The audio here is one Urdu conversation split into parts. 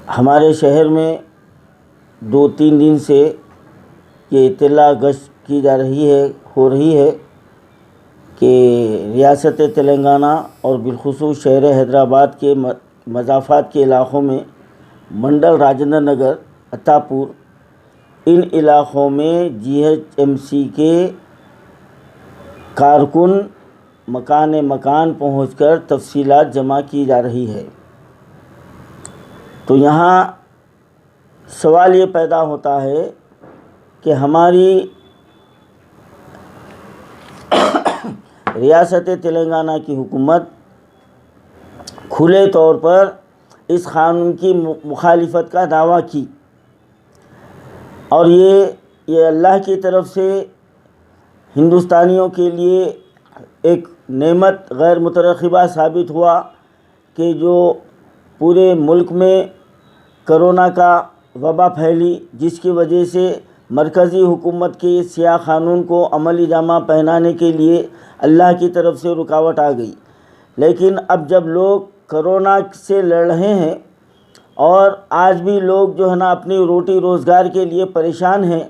ہمارے شہر میں 2-3 دن سے یہ اطلاع گشت کی جا رہی ہے کہ ریاست تلنگانہ اور بالخصوص شہر حیدرآباد کے مضافات کے علاقوں میں منڈل راجندر نگر، عطاپور، ان علاقوں میں GHMC کے کارکن مکان پہنچ کر تفصیلات جمع کی جا رہی ہے۔ تو یہاں سوال یہ پیدا ہوتا ہے کہ ہماری ریاست تلنگانہ کی حکومت کھلے طور پر اس قانون کی مخالفت کا دعویٰ کی، اور یہ اللہ کی طرف سے ہندوستانیوں کے لیے ایک نعمت غیر مترقبہ ثابت ہوا کہ جو پورے ملک میں کرونا کا وبا پھیلی، جس کی وجہ سے مرکزی حکومت کے سیاہ قانون کو عملی جامہ پہنانے کے لیے اللہ کی طرف سے رکاوٹ آ گئی۔ لیکن اب جب لوگ کرونا سے لڑ رہے ہیں اور آج بھی لوگ جو ہے نا اپنی روٹی روزگار کے لیے پریشان ہیں،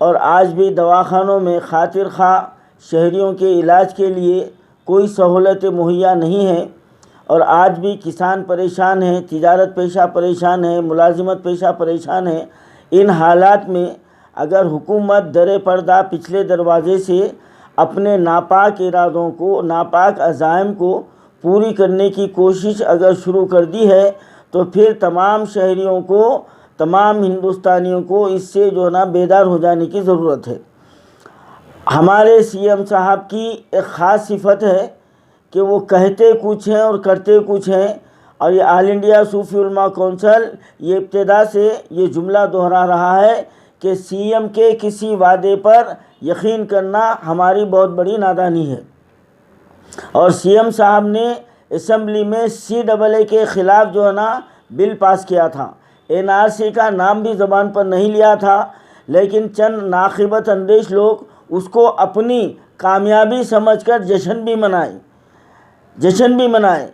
اور آج بھی دواخانوں میں خاطر خواہ شہریوں کے علاج کے لیے کوئی سہولتیں مہیا نہیں ہیں، اور آج بھی کسان پریشان ہیں، تجارت پیشہ پریشان ہیں، ملازمت پیشہ پریشان ہیں، ان حالات میں اگر حکومت در پردہ پچھلے دروازے سے اپنے ناپاک ارادوں کو، ناپاک عزائم کو پوری کرنے کی کوشش اگر شروع کر دی ہے، تو پھر تمام شہریوں کو، تمام ہندوستانیوں کو اس سے جو ہے نا بیدار ہو جانے کی ضرورت ہے۔ ہمارے CM صاحب کی ایک خاص صفت ہے کہ وہ کہتے کچھ ہیں اور کرتے کچھ ہیں، اور یہ آل انڈیا صوفی علماء کونسل یہ ابتدا سے یہ جملہ دہرا رہا ہے کہ CM کے کسی وعدے پر یقین کرنا ہماری بہت بڑی نادانی ہے۔ اور CM صاحب نے اسمبلی میں CAA کے خلاف جو ہے نا بل پاس کیا تھا، NRC کا نام بھی زبان پر نہیں لیا تھا، لیکن چند ناقابت اندیش لوگ اس کو اپنی کامیابی سمجھ کر جشن بھی منائے۔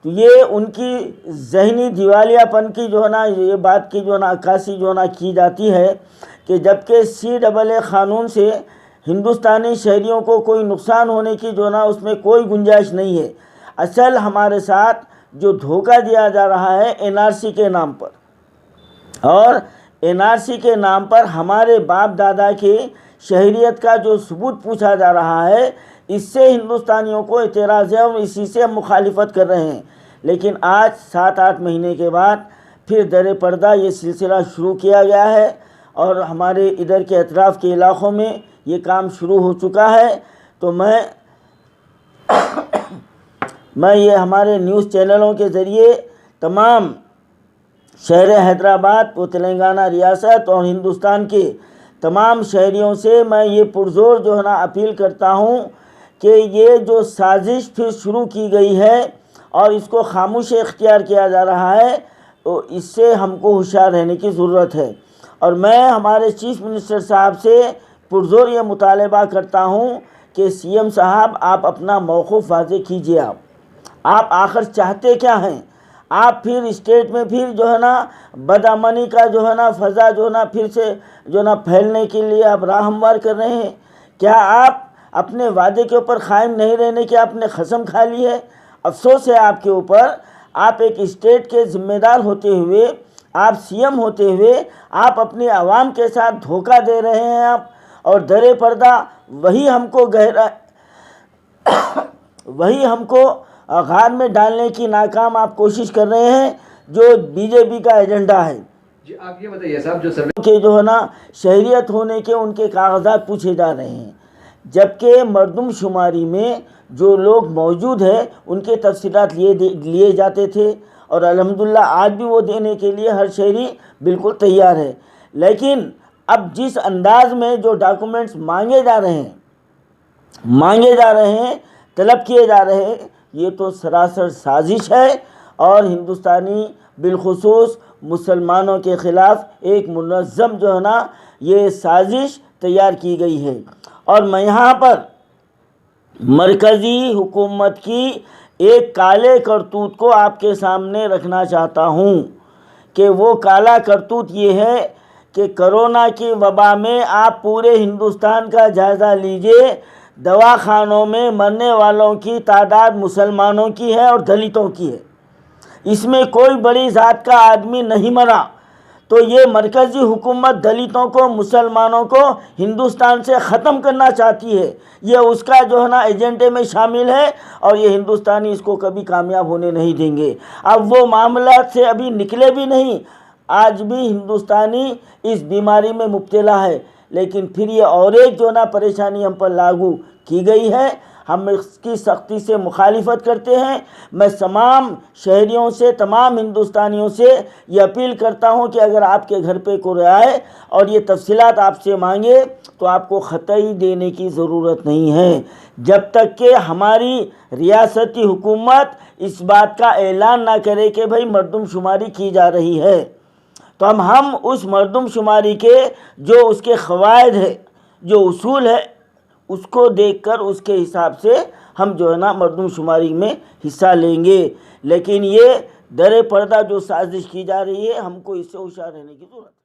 تو یہ ان کی ذہنی دیوالیہ پن کی جو ہے نا یہ بات کی جو ہے نا عکاسی جو ہے نا کی جاتی ہے کہ جبکہ CAA قانون سے ہندوستانی شہریوں کو کوئی نقصان ہونے کی جو ہے نا اس میں کوئی گنجائش نہیں ہے۔ اصل ہمارے ساتھ جو دھوکہ دیا جا رہا ہے NRC کے نام پر، اور NRC کے نام پر ہمارے باپ دادا کے شہریت کا جو ثبوت پوچھا جا رہا ہے، اس سے ہندوستانیوں کو اعتراض ہے اور اسی سے ہم مخالفت کر رہے ہیں۔ لیکن آج 7-8 مہینے کے بعد پھر در پردہ یہ سلسلہ شروع کیا گیا ہے، اور ہمارے ادھر کے اطراف کے علاقوں میں یہ کام شروع ہو چکا ہے۔ تو میں یہ ہمارے نیوز چینلوں کے ذریعے تمام شہر حیدرآباد و تلنگانہ ریاست اور ہندوستان کے تمام شہریوں سے میں یہ پرزور جو ہے نا اپیل کرتا ہوں کہ یہ جو سازش پھر شروع کی گئی ہے اور اس کو خاموشی اختیار کیا جا رہا ہے، تو اس سے ہم کو ہوشیار رہنے کی ضرورت ہے۔ اور میں ہمارے چیف منسٹر صاحب سے پرزور یہ مطالبہ کرتا ہوں کہ CM صاحب آپ اپنا موقف واضح کیجیے۔ آپ آخر چاہتے کیا ہیں؟ آپ پھر اسٹیٹ میں پھر جو ہے نا بدامنی کا جو ہے نا فضا جو ہے نا پھر سے جو ہے نا پھیلنے کے لیے آپ راہ ہموار کر رہے ہیں؟ کیا آپ اپنے وعدے کے اوپر قائم نہیں رہنے کی آپ نے قسم کھا لی ہے؟ افسوس ہے آپ کے اوپر، آپ ایک اسٹیٹ کے ذمہ دار ہوتے ہوئے، آپ CM ہوتے ہوئے آپ اپنی عوام کے ساتھ دھوکہ دے رہے ہیں آپ، اور در پردہ وہی ہم کو غار میں ڈالنے کی ناکام آپ کوشش کر رہے ہیں، جو BJP کا ایجنڈا ہے۔ جی آپ یہ بتائیے صاحب، کہ جو ہے نا شہریت ہونے کے ان کے کاغذات پوچھے جا رہے ہیں، جبکہ مردم شماری میں جو لوگ موجود ہیں ان کے تفصیلات لیے جاتے تھے، اور الحمدللہ آج بھی وہ دینے کے لیے ہر شہری بالکل تیار ہے۔ لیکن اب جس انداز میں جو ڈاکومنٹس مانگے جا رہے ہیں، طلب کیے جا رہے ہیں، یہ تو سراسر سازش ہے، اور ہندوستانی بالخصوص مسلمانوں کے خلاف ایک منظم جو ہے نا یہ سازش تیار کی گئی ہے۔ اور میں یہاں پر مرکزی حکومت کی ایک کالے کرتوت کو آپ کے سامنے رکھنا چاہتا ہوں کہ وہ کالا کرتوت یہ ہے کہ کرونا کی وبا میں آپ پورے ہندوستان کا جائزہ لیجئے، دواخانوں میں مرنے والوں کی تعداد مسلمانوں کی ہے اور دلتوں کی ہے، اس میں کوئی بڑی ذات کا آدمی نہیں مرا۔ تو یہ مرکزی حکومت دلتوں کو، مسلمانوں کو ہندوستان سے ختم کرنا چاہتی ہے، یہ اس کا جو ہے نا ایجنڈے میں شامل ہے، اور یہ ہندوستانی اس کو کبھی کامیاب ہونے نہیں دیں گے۔ اب وہ معاملات سے ابھی نکلے بھی نہیں، آج بھی ہندوستانی اس بیماری میں مبتلا ہے، لیکن پھر یہ اور ایک جو نا پریشانی ہم پر لاگو کی گئی ہے، ہم اس کی سختی سے مخالفت کرتے ہیں۔ میں تمام شہریوں سے، تمام ہندوستانیوں سے یہ اپیل کرتا ہوں کہ اگر آپ کے گھر پہ کوئی آئے اور یہ تفصیلات آپ سے مانگے تو آپ کو خطائی دینے کی ضرورت نہیں ہے، جب تک کہ ہماری ریاستی حکومت اس بات کا اعلان نہ کرے کہ بھئی مردم شماری کی جا رہی ہے۔ تو ہم اس مردم شماری کے جو اس کے قواعد ہے، جو اصول ہے، اس کو دیکھ کر اس کے حساب سے ہم جو ہے نا مردم شماری میں حصہ لیں گے، لیکن یہ در پردہ جو سازش کی جا رہی ہے، ہم کو اس سے ہوشیار رہنے کی ضرورت ہے۔